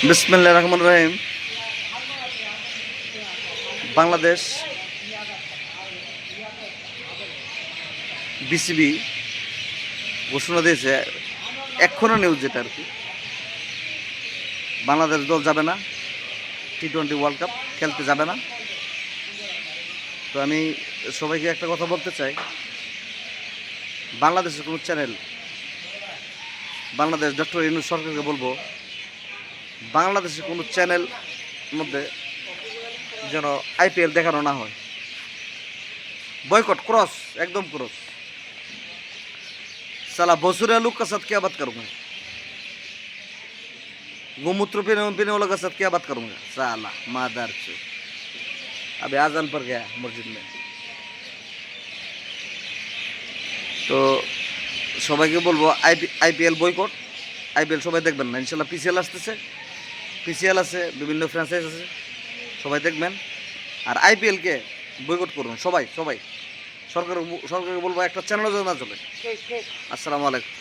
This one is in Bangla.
বিসমিল্লাহির রহমানির রহিম। বাংলাদেশ বিসিবি ঘোষণা দিয়েছে, এখনো নিউজ যেটা আর কি, বাংলাদেশ দল যাবে না, টি-20 ওয়ার্ল্ড কাপ খেলতে যাবে না। তো আমি সবাইকে একটা কথা বলতে চাই, বাংলাদেশের কোনো চ্যানেল, বাংলাদেশ ডক্টর ইউনূস সরকারকে বলবো, বাংলাদেশের কোনো চ্যানেল মধ্যে যেন আইপিএল দেখানো না হয়। বয়কট, क्रॉस, एकदम क्रॉस। साला भोसुरिया लोग के साथ क्या बात करूँगा, गोमूत्र पीने वालों के साथ क्या बात करूँगा, साला मादर चोद। अभी आजान पर गया मस्जिद में। তো সবাইকে বলবো আইপিএল বয়কট, আইপিএল সবাই দেখবেন না ইনশাল্লাহ। পিসিএল আসতেছে, পিসিএল আছে, বিভিন্ন ফ্র্যাঞ্চাইজ আছে, সবাই দেখবেন। আর আইপিএলকে বয়কট করুন সবাই। সরকারকে বলবো একটা চ্যানেলও যেন না চলে। আসসালামু আলাইকুম।